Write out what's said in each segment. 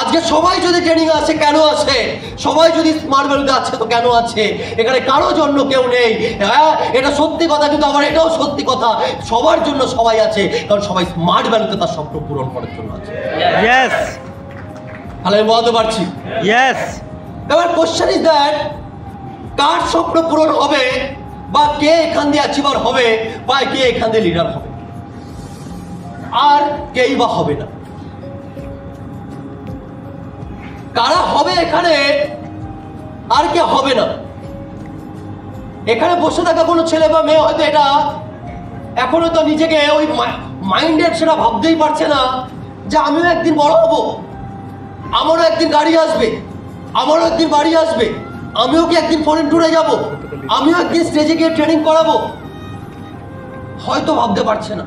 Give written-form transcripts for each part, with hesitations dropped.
আজকে সবাই যদি ট্রেনিং আছে কেন আছে, সবাই যদি স্মার্ট ভ্যালুতে আছে তো কেন আছে? এখানে কারো জন্য কেউ নেই। হ্যাঁ, এটা সত্যি কথা, কিন্তু আবার এটাও সত্যি কথা, সবার জন্য সবাই আছে, কারণ সবাই স্মার্ট ভ্যালুতে তার স্বপ্ন পূরণ করার জন্য আছে। ইয়েস, তাহলে আমি বলতে পারছি। ইয়েস। এবার কোশ্চেন ইজ দ্যাট, কার স্বপ্ন পূরণ হবে, বা কে এখান দিয়ে অ্যাচিভার হবে, বা কে এখান দিয়ে লিডার হবে, আর কেই বা হবে না। কারা হবে এখানে, আর কে হবে না? এখানে বসে থাকা কোনো ছেলে বা মেয়ে হয়তো এটা এখনো তো নিজেকে ওই মাইন্ডের সেটা ভাবতেই পারছে না যে আমিও একদিন বড় হব, আমারও একদিন গাড়ি আসবে, আমারও একদিন বাড়ি আসবে, আমিও কি একদিন ফরেন ট্যুরে যাব, আমিও একদিন স্টেজে গিয়ে ট্রেনিং করাবো, হয়তো ভাবতে পারছে না।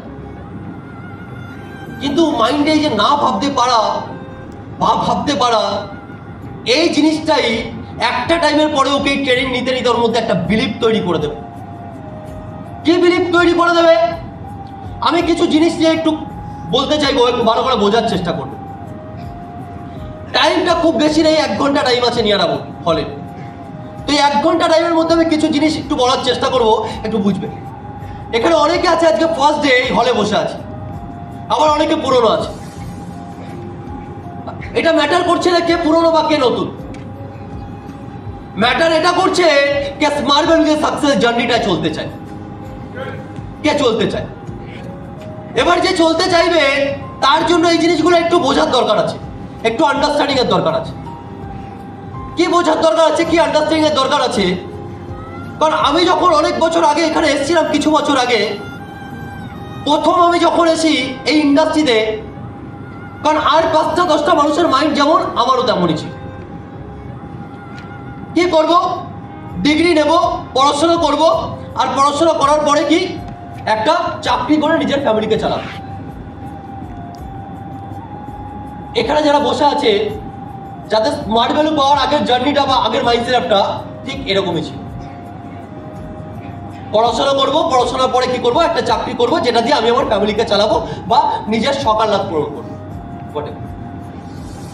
কিন্তু মাইন্ডে যে না ভাবতে পারা বা ভাবতে পারা, এই জিনিসটাই একটা টাইমের পরে ওকে ট্রেনিং নিতে নিতে ওর মধ্যে একটা বিলিভ তৈরি করে দেবে। কি বিলিভ তৈরি করে দেবে? আমি কিছু জিনিস নিয়ে একটু বলতে চাইবো, একটু ভালো করে বোঝার চেষ্টা করবো। টাইমটা খুব বেশি নেই, 1 ঘন্টা টাইম আছে নিয়ে রাখবো হলে। তো এই 1 ঘন্টা টাইমের মধ্যে আমি কিছু জিনিস একটু বলার চেষ্টা করবো, একটু বুঝবে। এখানে অনেকে আছে আজকে ফার্স্ট ডে হলে বসে আছে, আবার অনেকে পুরনো আছে। এটা ম্যাটার করছে না কে পুরনো বা কে নতুন, ম্যাটার এটা করছে কে স্মার্ট ভ্যালুতে সাকসেস জার্নিটা চলতে চায়, কে চলতে চায়। এবার যে চলতে চাইবে তার জন্য এই জিনিসগুলো একটু বোঝার দরকার আছে, একটু আন্ডারস্ট্যান্ডিং এর দরকার আছে। কি বোঝার দরকার আছে, কি আন্ডারস্ট্যান্ডিং এর দরকার আছে? কারণ আমি যখন অনেক বছর আগে এখানে এসেছিলাম, কিছু বছর আগে প্রথম আমি যখন এসি এই ইন্ডাস্ট্রিতে, কারণ আর 5টা 10টা মানুষের মাইন্ড যেমন আমারও তেমনই ছিল। কি করব, ডিগ্রি নেব, পড়াশোনা করব, আর পড়াশোনা করার পরে কি একটা চাকরি করে নিজের ফ্যামিলিকে চালাবো। এখানে যারা বসে আছে যাদের স্মার্ট ভ্যালু পাওয়ার আগের জার্নিটা বা আগের মাইন্ডসেটটা ঠিক এরকমই ছিল। পড়াশোনা করব, পড়াশোনার পরে কি করব, একটা চাকরি করব যেটা দিয়ে আমি আমার ফ্যামিলিকে চালাবো বা নিজের সকাল রাত পূরণ করবো,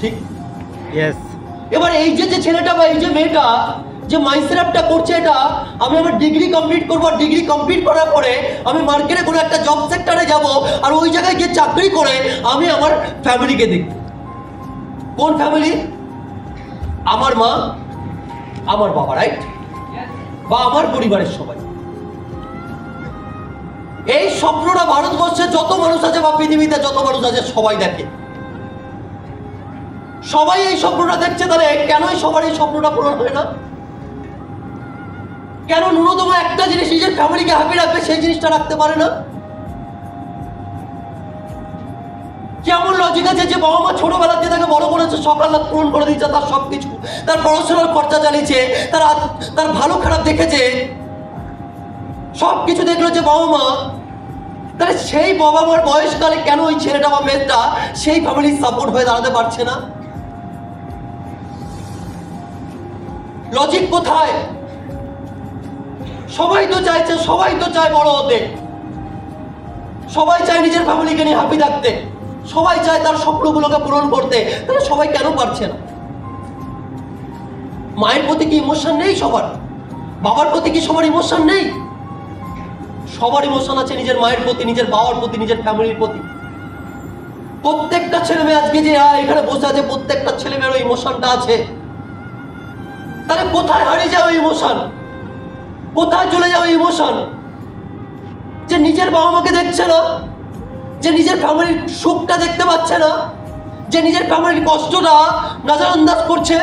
ঠিক? ইয়েস। এবার এই যে ছেলেটা বা এই যে মেয়েটা যে মাইন্ডসেটটা করছে, এটা আমি আমার ডিগ্রি কমপ্লিট করবো, ডিগ্রি কমপ্লিট করার পরে আমি মার্কেটে কোনো একটা জব সেক্টরে যাব, আর ওই জায়গায় গিয়ে চাকরি করে আমি আমার ফ্যামিলিকে দেখব। কোন ফ্যামিলি? আমার মা, আমার বাবা, রাইট? বা আমার পরিবারের সবাই। এই স্বপ্নটা ভারতবর্ষে যত মানুষ আছে বা পৃথিবীতে যত মানুষ আছে সবাই দেখে, সবাই এই স্বপ্নটা দেখছে। তাহলে কেন সবার এই স্বপ্নটা পূরণ হয় না? কেন ন্যূনতম একটা জিনিস নিজের ফ্যামিলিকে হ্যাপি রাখবে সেই জিনিসটা রাখতে পারে না? কেমন লজিক আছে যে বাবা মা ছোটবেলা থেকে তাকে বড় করেছে, সকাল রাত পূরণ করে দিচ্ছে, তার সবকিছু, তার পড়াশোনার খরচা চালিয়েছে, তার ভালো খারাপ দেখেছে, সবকিছু দেখলো যে বাবা মা। তাহলে সেই বাবা মার বয়সকালে কেন ওই ছেলেটা বা মেয়েটা সেই ফ্যামিলির সাপোর্ট হয়ে দাঁড়াতে পারছে না? লজিক কোথায়? সবাই তো চাইছে, সবাই তো চায় বড় হতে, সবাই চায় নিজের ফ্যামিলিকে নিয়ে হ্যাপি থাকতে, সবাই চায় তার স্বপ্নগুলোকে পূরণ করতে। তাহলে সবাই কেন পারছে না? মায়ের প্রতি কি ইমোশন নেই সবার? বাবার প্রতি কি সবার ইমোশন নেই? সবার ইমোশন আছে নিজের মায়ের প্রতি, নিজের বাবার প্রতি, নিজের ফ্যামিলির প্রতি। প্রত্যেকটা ছেলে মেয়ে আজকে যে এখানে বসে আছে, প্রত্যেকটা ছেলে মেয়ের ইমোশনটা আছে। তাহলে কোথায় হারিয়ে যাও ইমোশন? কোথায় চলে যাও ইমোশন? যে নিজের বাবা মাকে দেখছে না, যে নিজের ফ্যামিলির সুখটা দেখতে পাচ্ছে না, যে নিজের ফ্যামিলির কষ্টটা নজরআন্দাজ করছে।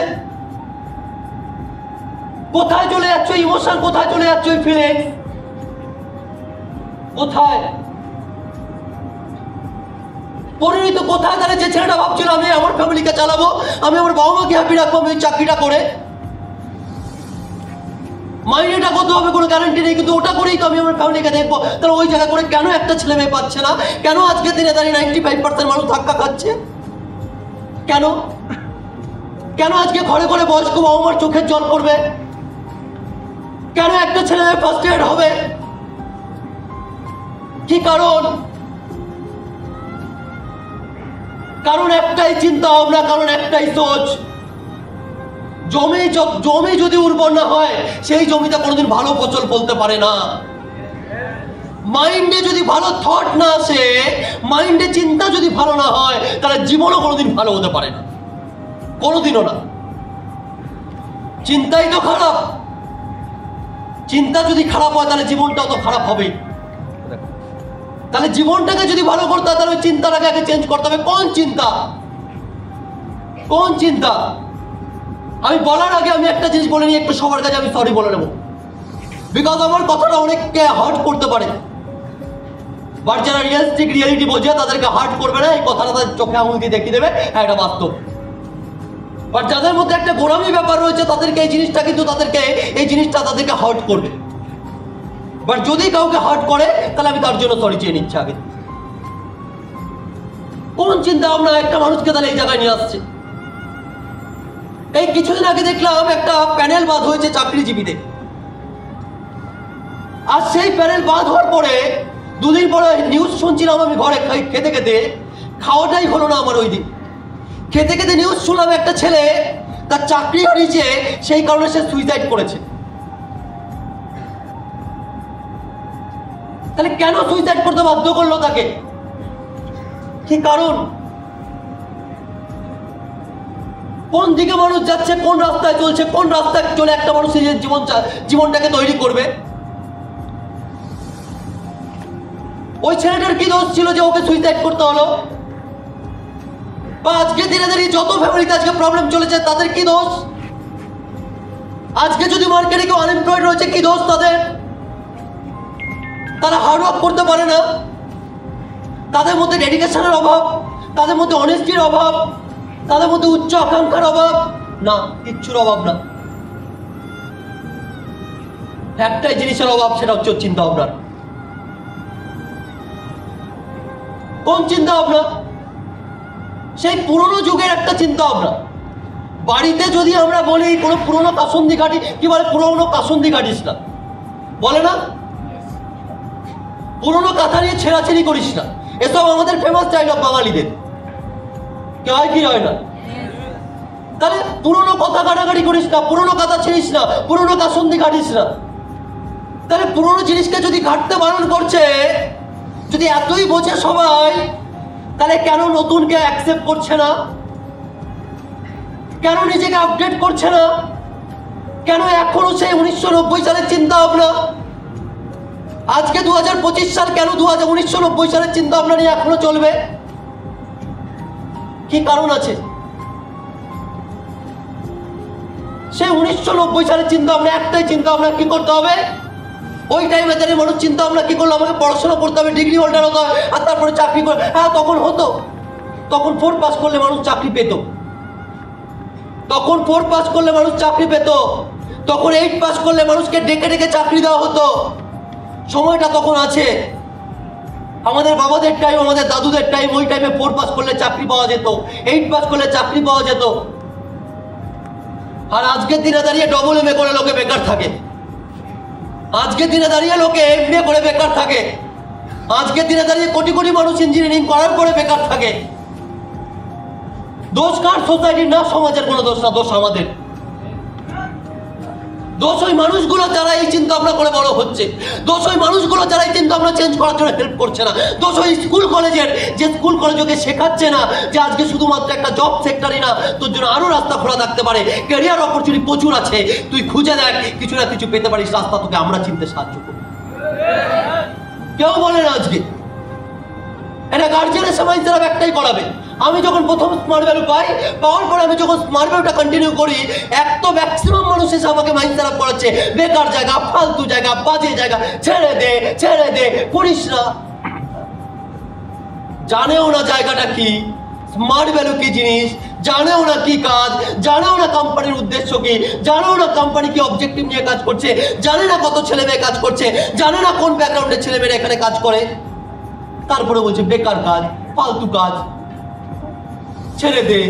কোথায় চলে যাচ্ছ ইমোশন? কোথায় চলে যাচ্ছ ফিলিংস? কোথায় পরিণত? কোথায়? তাহলে যে ছেলেটা ভাবছিল আমি আমার ফ্যামিলিকে চালাবো, আমি আমার বাবা মাকে হ্যাপি রাখবো, আমি চাকরিটা করে, মাইনেটা কত হবে কোনো গ্যারান্টি নেই, কিন্তু ওটা করেই তো আমি আমার ফ্যামিলিকে দেখবো। তাহলে ওই জায়গা করে কেন একটা ছেলে মেয়ে পাচ্ছে না? কেন আজকে দিনে দাঁড়িয়ে 95% মানুষ ধাক্কা খাচ্ছে? কেন? কেন আজকে ঘরে ঘরে বয়স্ক বাবা মার চোখের জল পড়বে? কেন একটা ছেলে মেয়ে ফার্স্ট এড হবে? কি কারণ? কারণ একটাই চিন্তা ভাবনা, কারণ একটাই সোচ। জমি যদি উর্বর না হয় সেই জমিতে কোনোদিন ভালো ফসল ফলতে পারে না। মাইন্ডে যদি ভালো থট না আসে, মাইন্ডে চিন্তা যদি ভালো না হয়, তাহলে জীবনও কোনোদিন ভালো হতে পারে না, কোনোদিনও না। চিন্তাই তো খারাপ। চিন্তা যদি খারাপ হয় তাহলে জীবনটাও তো খারাপ হবেই। তাহলে জীবনটাকে যদি ভালো করতে হয় তাহলে ওই চিন্তাটাকে আগে চেঞ্জ করতে হবে। কোন চিন্তা? কোন চিন্তা? আমি বলার আগে আমি একটা জিনিস বলে নিই, একটু সবার কাছে আমি সরি বলে নেব, বিকজ আমার কথাটা অনেককে হার্ট করতে পারে। বাট যারা রিয়ালিটি বোঝে তাদেরকে হার্ট করবে না, এই কথাটা তাদের চোখে আঙুল দিয়ে দেখিয়ে দেবে হ্যাঁ এটা বাস্তব। বাট যাদের মধ্যে একটা গোড়ামি ব্যাপার রয়েছে তাদেরকে এই জিনিসটা তাদেরকে হার্ট করবে। বাট যদি কাউকে হার্ট করে তাহলে আমি তার জন্য সরি চেয়ে নিচ্ছি আগে। কোন চিন্তা ভাবনা একটা মানুষকে তাহলে এই জায়গায় নিয়ে আসছে? এই কিছুদিন আগে দেখলাম একটা প্যানেল বাদ হয়েছে চাকরিজীবীদের। আর সেই প্যানেল বাদ হওয়ার পরে দুদিন পরে নিউজ শুনছিলাম, আমি ঘরে খেতে খেতে, খাওয়াটাই হলো না আমার ওই দিন। খেতে খেতে নিউজ শুনলাম একটা ছেলে তার চাকরি হারিয়েছে, সেই কারণে সে সুইসাইড করেছে। তাহলে কেন সুইসাইড করতে বাধ্য করলো তাকে? কি কারণ? কোন দিকে মানুষ যাচ্ছে, কোন রাস্তায় চলছে, কোন রাস্তায় চলে একটা মানুষ নিজের জীবনটাকে তৈরি করবে? ওই ছেলেটার কি দোষ ছিল যে ওকে সুইসাইড করতে হলো? বা আজকে ধীরে ধীরে যত ফ্যামিলিতে আজকে প্রবলেম চলেছে তাদের কি দোষ? আজকে যদি মার্কেটে কেউ আনএমপ্লয়েড রয়েছে কি দোষ তাদের? তারা হার্ডওয়ার্ক করতে পারে না, তাদের মধ্যে ডেডিকেশনের অভাব, তাদের মধ্যে অনেস্টির অভাব, তাদের মধ্যে উচ্চ আকাঙ্ক্ষার অভাব না, কিচ্ছুর অভাব না। একটাই জিনিসের অভাব, সেটা হচ্ছে চিন্তা ভাবনার। কোন চিন্তা ভাবনা? সেই পুরনো যুগের একটা চিন্তা ভাবনা। বাড়িতে যদি আমরা বলি কোনো পুরনো কাসন্দি কাটি, কি বলে পুরনো কাসন্দি কাটিস না, বলে না? পুরনো কথা নিয়ে ছেঁড়াছেড়ি করিস না, এসব আমাদের ফেমাস ডায়লগ বাঙালিদের। কে হয় কি হয় না? তাহলে পুরনো কথা কাটাকাটি করিস না, পুরনো কথা ছিঁড়িস না, পুরনো কাসন্দি কাটিস না। তাহলে পুরনো জিনিসকে যদি ঘাটতে বারণ করছে, যদি এতই বোঝে সবাই, তাহলে কেন নতুনকে অ্যাকসেপ্ট করছে না? কেন নিজেকে আপডেট করছে না? কেন এখনো সেই 1990 সালের চিন্তা ভাবনা? আজকে 2025 সাল, কেন 1990 সালের চিন্তা ভাবনা নিয়ে এখনো চলবে? কি কারণ আছে? সেই 1990 সালের চিন্তা ভাবনা, একটাই চিন্তা ভাবনা, কি করতে হবে? ওই টাইমে দাঁড়িয়ে মানুষ চিন্তা ভাবনা কি করলো, আমাকে পড়াশোনা করতে হবে, ডিগ্রি হোল্ডার হতে হবে, আর তারপরে চাকরি করে। হ্যাঁ তখন হতো, তখন 4 পাস করলে মানুষ চাকরি পেত, তখন 4 পাস করলে মানুষ চাকরি পেত, তখন 8 পাস করলে মানুষকে ডেকে ডেকে চাকরি দেওয়া হতো। সময়টা তখন আছে। আমাদের বাবাদের টাইম, আমাদের দাদুদের টাইম, ওই টাইমে 4 পাস করলে চাকরি পাওয়া যেত, 8 পাস করলে চাকরি পাওয়া যেত। আর আজকের দিনে দাঁড়িয়ে ডবল এমএ করে লোকে বেকার থাকে। আজকের দিনে দাঁড়িয়ে লোকে এমবিএ করে বেকার থাকে। আজকের দিনে দাঁড়িয়ে কোটি কোটি মানুষ ইঞ্জিনিয়ারিং করার পরে বেকার থাকে। দোষ কার? সোসাইটির না, সমাজের কোনো দোষ না, দোষ আমাদের। দোষ ওই মানুষগুলো যারা এই চিন্তা ভাবনা করে বড় হচ্ছে, দোষ ওই মানুষগুলো যারা এই চিন্তা ভাবনা চেঞ্জ করার জন্য হেল্প করছে না, দোষ ওই স্কুল কলেজের যে স্কুল কলেজকে শেখাচ্ছে না যে আজকে শুধুমাত্র একটা জব সেক্টরই না, তোর জন্য আরো রাস্তা খোলা থাকতে পারে, ক্যারিয়ার অপরচুনিটি প্রচুর আছে, তুই খুঁজে দেখ, কিছু না কিছু পেতে পারিস, রাস্তা তোকে আমরা চিনতে সাহায্য করব। কেউ বলে না আজকে। এটা গার্জিয়ানের সময় তারা একটাই করাবে। আমি যখন প্রথম স্মার্ট ভ্যালু পাওয়ার পরে আমি যখন স্মার্ট ভ্যালুটা কন্টিনিউ করি, এক তো ম্যাক্সিমাম মানুষ এসে আমাকে মাইন্ড সেট আপ করাচ্ছে, বেকার জায়গা, ফালতু জায়গা, বাজে জায়গা, ছেড়ে দে, করিস না। জানেও না জায়গাটা কি, স্মার্ট ভ্যালু কি জিনিস, জানেও না কি কাজ, জানেও না কোম্পানির উদ্দেশ্য কি, জানেও না কোম্পানি কি অবজেক্টিভ নিয়ে কাজ করছে, জানে না কত ছেলে মেয়ে কাজ করছে, জানে না কোন ব্যাকগ্রাউন্ডের ছেলে মেয়েরা এখানে কাজ করে। তারপরে বলছে বেকার কাজ, ফালতু কাজ, ছেড়ে দে।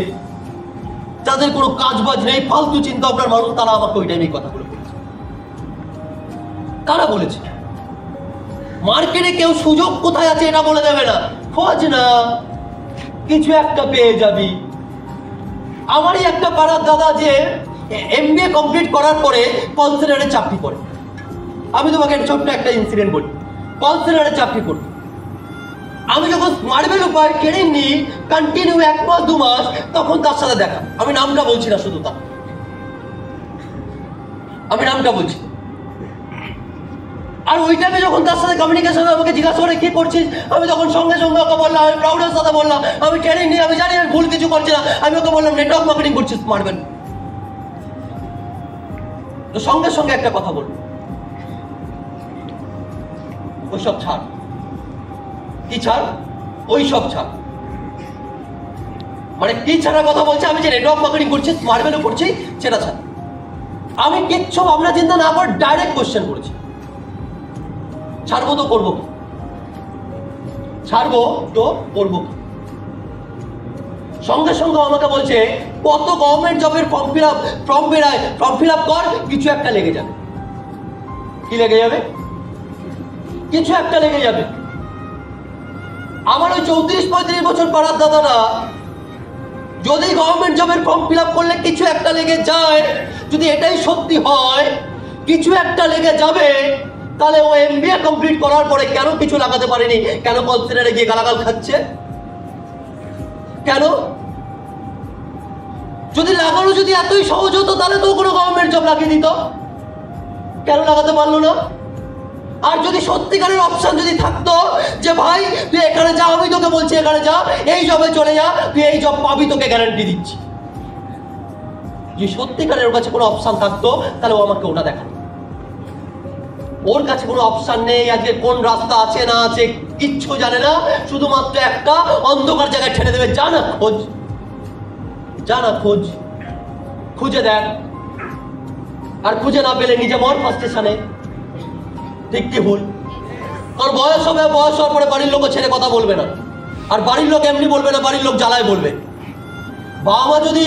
যাদের কোনো কাজ বাজ নেই, ফালতু চিন্তা ভাবনার মানুষ, তারা আমাকে ওই টাইমে কথাগুলো বলেছে। কারা বলেছে? মার্কেটে কেউ সুযোগ কোথায় আছে এটা বলে দেবে না, খোঁজ না। কিছু একটা পেয়ে যাবি। আমারই একটা পাড়ার দাদা যে MBA কমপ্লিট করার পরে কল সেন্টারে চাকরি করে। আমি তোমাকে ছোট্ট একটা ইনসিডেন্ট বলি। কল সেন্টারে চাকরি করি, আমি যখন স্মার্ট ভ্যালু পাই ট্রেনিং নিই কন্টিনিউ 1 মাস 2 মাস, তখন তার সাথে দেখা। আমি নামটা বলছি না, শুধু তার আমি নামটা বলছি। আর ওই টাইমে যখন তার সাথে কমিউনিকেশন আমাকে জিজ্ঞাসা করে কি করছিস, আমি তখন সঙ্গে সঙ্গে ওকে বললাম, আমি প্রাউডের সাথে বললাম আমি ট্রেনিং নিই, আমি জানি আমি ভুল কিছু করছি না। আমি ওকে বললাম নেটওয়ার্ক মার্কেটিং করছিস স্মার্ট ভ্যালু। তো সঙ্গে সঙ্গে একটা কথা বলবো, ওইসব ছাড়। কি ছাড়? ওইসব ছাড় মানে কি ছাড়ার কথা বলছে? আমি যে নেটওয়ার্ক মার্কেটিং করছি, স্মার্ট ভ্যালু করছি, সেটা ছাড়। আমি কিচ্ছু ভাবনা চিন্তা না করে ডাইরেক্ট কোশ্চেন করেছি, ছাড়বো তো করবো কি? ছাড়বো তো করবো কি? সঙ্গে সঙ্গে আমাকে বলছে কত গভর্নমেন্ট জবের ফর্ম ফিল আপ কর, কিছু একটা লেগে যাবে। কি লেগে যাবে? কিছু একটা লেগে যাবে। আমার ওই 34-35 বছর পাড়ার দাদারা যদি গভর্নমেন্ট জবের ফর্ম ফিল আপ করলে কিছু একটা লেগে যায়, যদি এটাই সত্যি হয় কিছু একটা লেগে যাবে, তাহলে ও MBA কমপ্লিট করার পরে কেন কিছু লাগাতে পারেনি? কেন কল সেন্টারে গিয়ে গালাগাল খাচ্ছে? কেন? যদি লাগানো যদি এতই সহজ হতো তাহলে তো কোনো গভর্নমেন্ট জব লাগিয়ে দিত, কেন লাগাতে পারলো না? আর যদি সত্যিকারের অপশন যদি থাকতো যে ভাই তুই এখানে যা, আমি তোকে বলছি এখানে যা, এই জবে চলে যা, তুই এই জব পাবি, তোকে গ্যারান্টি দিচ্ছি। যে সত্যিকারের ওর কাছে কোনো অপশন থাকতো তাহলে ও আমাকে ওটা দেখাতো। ওর কাছে কোনো অপশন নেই, আজকে কোন রাস্তা আছে না আছে কিচ্ছু জানে না, শুধুমাত্র একটা অন্ধকার জায়গায় ঠেলে দেবে। যা না খোঁজ, যা না খোঁজ, খুঁজে দেখ। আর খুঁজে না পেলে নিজে মর ফার্স্ট স্টেশনে। ঠিক কি ভুল? কারণ বয়স হবে, বয়স হওয়ার পরে বাড়ির লোকও ছেড়ে কথা বলবে না। আর বাড়ির লোক এমনি বলবে না, বাড়ির লোক জ্বালায় বলবে। বাবা মা যদি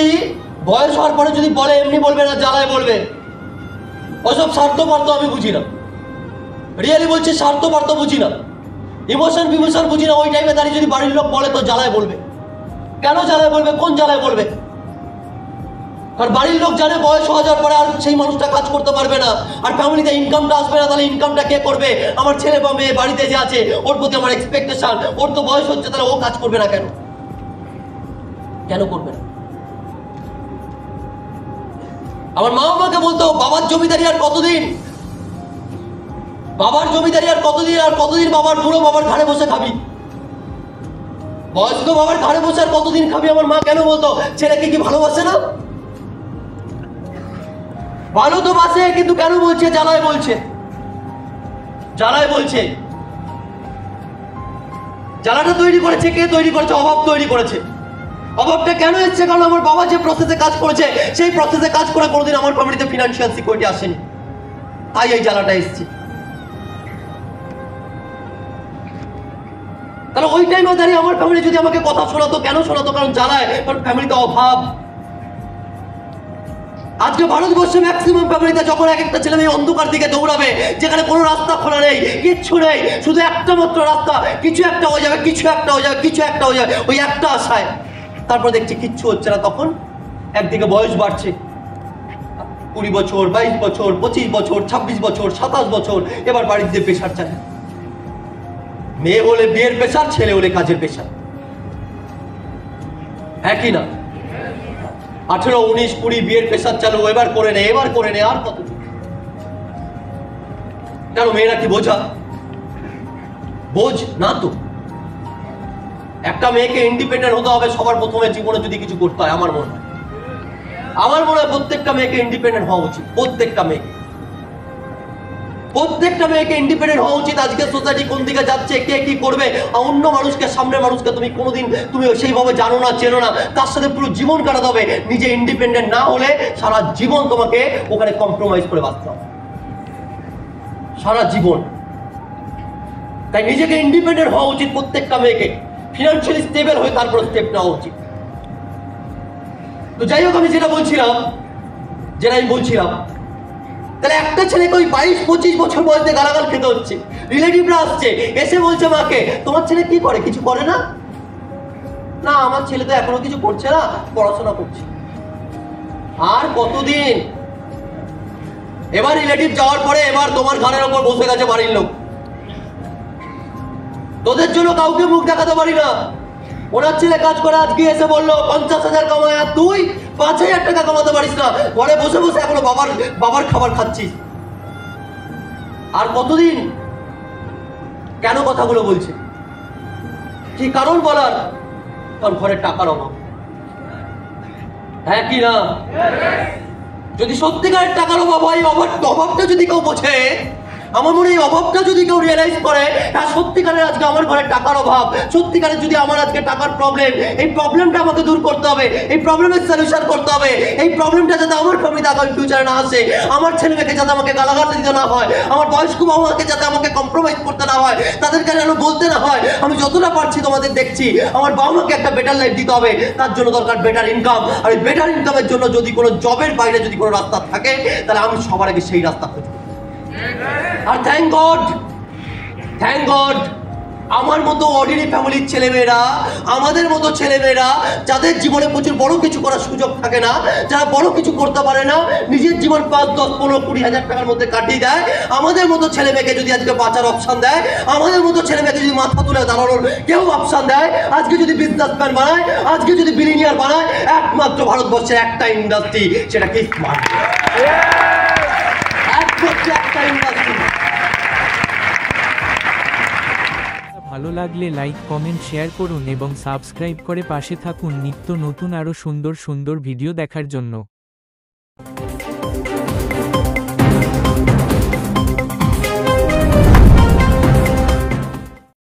বয়স হওয়ার পরে যদি বলে, এমনি বলবে না, জ্বালায় বলবে। ওসব স্বার্থপর আমি বুঝি না, রিয়েলি বলছি, স্বার্থপর বুঝি না, ইমোশন বিমোশন বুঝি না। ওই টাইমে দাঁড়িয়ে যদি বাড়ির লোক বলে তো জ্বালায় বলবে। কেন জ্বালায় বলবে? কোন জ্বালায় বলবে? আর বাড়ির লোক জানে বয়স হয়ে যাওয়ার পরে আর সেই মানুষটা কাজ করতে পারবে না, আর ফ্যামিলিতে ইনকামটা আসবে না, তাহলে ইনকামটা কে করবে? আমার ছেলে বা মেয়ে বাড়িতে যে আছে, ওর প্রতি আমার এক্সপেকটেশন, ওর তো বয়স হচ্ছে, তাহলে ও কাজ করবে না কেন? কেন করবে না? আমার মা আমাকে বলতো বাবার জমিদারি আর কতদিন, বাবার জমিদারি আর কতদিন, আর কতদিন বাবার বুড়ো বাবার ঘাড়ে বসে খাবি, বয়স্ক বাবার ঘাড়ে বসে আর কতদিন খাবি? আমার মা কেন বলতো ছেলেকে কি ভালোবাসে না? ভালো তো বাসে, কিন্তু কেন বলছে জ্বালায় বলছে? জ্বালায় বলছে। জ্বালাটা তৈরি করেছে কে? তৈরি করেছে অভাব, তৈরি করেছে। অভাবটা কেন এসছে? কারণ আমার বাবা যে প্রসেসে কাজ করেছে, সেই প্রসেসে কাজ করে কোনোদিন আমার ফ্যামিলিতে ফিনান্সিয়াল সিকিউরিটি আসেনি, তাই এই জ্বালাটা এসছে। তাহলে ওই টাইমে দাঁড়িয়ে আমার ফ্যামিলি যদি আমাকে কথা শোনাতো, কেন শোনাতো? কারণ জ্বালায়, কারণ ফ্যামিলিতে অভাব। আজকে ভারতবর্ষে ম্যাক্সিমাম ফ্যামিলিতে যখন এক একটা ছেলে মেয়ে অন্ধকার দিকে দৌড়াবে, যেখানে কোনো রাস্তা খোলা নেই, কিচ্ছু নেই, শুধু একটা মাত্র রাস্তা, কিছু একটা হয়ে যাবে, কিছু একটা হয়ে যাবে, কিছু একটা হয়ে যাবে, ওই একটা আশায়। তারপর দেখছি কিচ্ছু হচ্ছে না। তখন একদিকে বয়স বাড়ছে, 20 বছর, 22 বছর, 25 বছর, 26 বছর, 27 বছর, এবার বাড়িতে প্রেশার চায়। মেয়ে হলে বিয়ের প্রেশার, ছেলে হলে কাজের প্রেশার। একই না? 18, 19, 20 বিয়ের প্রেশার চালু, এবার করে নে, এবার করে নে, আর কত? কেন? মেয়েরা কি বোঝা? বোঝ না তো। একটা মেয়েকে ইন্ডিপেন্ডেন্ট হতে হবে সবার প্রথমে জীবনে যদি কিছু করতে হয়। আমার মনে হয় প্রত্যেকটা মেয়েকে ইন্ডিপেন্ডেন্ট হওয়া উচিত। প্রত্যেকটা মেয়েকে ইন্ডিপেন্ডেন্ট হওয়া উচিত। আজকে সোসাইটি কোন দিকে যাচ্ছে, কে কি করবে, অন্য মানুষকে, সামনের মানুষকে তুমি কোনোদিন তুমি সেইভাবে জানো না, চেনো না, তার সাথে পুরো জীবন কাটাতে হবে। নিজে ইন্ডিপেন্ডেন্ট না হলে সারা জীবন তোমাকে ওখানে কম্প্রোমাইজ করে বাঁচতে হবে, সারা জীবন। তাই নিজেকে ইন্ডিপেন্ডেন্ট হওয়া উচিত প্রত্যেকটা মেয়েকে, ফিনান্সিয়ালি স্টেবল হয়ে তারপর স্টেপ নেওয়া উচিত। তো যাই হোক, আমি যেটা বলছিলাম, তাহলে একটা ছেলেকে ওই 22-25 বছর বয়সে গালাগাল খেতে হচ্ছে। রিলেটিভরা আসছে, এসে বলছে মাকে তোমার ছেলে কি করে? কিছু করে না। না আমার ছেলে তো এখনো কিছু করছে না, পড়াশোনা করছে। আর কতদিন? এবার রিলেটিভ যাওয়ার পরে এবার তোমার ঘরের ওপর বসে গেছে বাড়ির লোক। তোদের জন্য কাউকে মুখ দেখাতে পারি না। ওনার ছেলে কাজ করে আজকে এসে বললো 50,000 কামায়, আর তুই 5,000 টাকা কামাতে পারিস না, ঘরে বসে বসে এখনো বাবার খাবার খাচ্ছিস। আর কতদিন? কেন কথাগুলো বলছে? কি কারণ বলার? কারণ ঘরে টাকার অভাব। হ্যাঁ কি না? যদি সত্যিকারের টাকার অভাব হয়, অভাবটা যদি কেউ বোঝে, আমার মনে হয় অভাবটা যদি কেউ রিয়েলাইজ করে, হ্যাঁ সত্যিকারের আজকে আমার ঘরে টাকার অভাব, সত্যিকারের যদি আমার আজকে টাকার প্রবলেম, এই প্রবলেমটা আমাকে দূর করতে হবে, এই প্রবলেমের সলিউশন করতে হবে, এই প্রবলেমটা যাতে আমার ফ্যামিলিতে আগামী ফিউচারে না আসে, আমার ছেলে মেয়েকে যাতে আমাকে গালাগাল দিতে না হয়, আমার বয়স্ক বাবা মাকে যাতে আমাকে কম্প্রোমাইজ করতে না হয়, তাদেরকে যেন বলতে না হয় আমি যতটা পারছি তোমাদের দেখছি, আমার বাবা মাকে একটা বেটার লাইফ দিতে হবে, তার জন্য দরকার বেটার ইনকাম। আর এই বেটার ইনকামের জন্য যদি কোনো জবের বাইরে যদি কোনো রাস্তা থাকে, তাহলে আমি সবার আগে সেই রাস্তা খুঁজব। আর থ্যাংক গড আমার মতো অর্ডিনারি ফ্যামিলির ছেলেমেয়েরা, আমাদের মতো ছেলেমেয়েরা যাদের জীবনে প্রচুর বড় কিছু করার সুযোগ থাকে না, যারা বড় কিছু করতে পারে না, নিজের জীবন 5, 10, 15, 20,000 টাকার মধ্যে কাটিয়ে দেয়, আমাদের মতো ছেলে মেয়েকে যদি আজকে বাঁচার অপশন দেয়, আমাদের মতো ছেলে মেয়েকে যদি মাথা তুলে দাঁড়ানোর কেউ অপশন দেয়, আজকে যদি বিজনেসম্যান বানায়, আজকে যদি বিলিনিয়ার বানায়, একমাত্র ভারতবর্ষের একটা ইন্ডাস্ট্রি, সেটা কি স্মার্ট। একমাত্র একটা ইন্ডাস্ট্রি। ভালো লাগলে লাইক, কমেন্ট, শেয়ার করুন এবং সাবস্ক্রাইব করে পাশে থাকুন নিত্য নতুন আরও সুন্দর সুন্দর ভিডিও দেখার জন্য।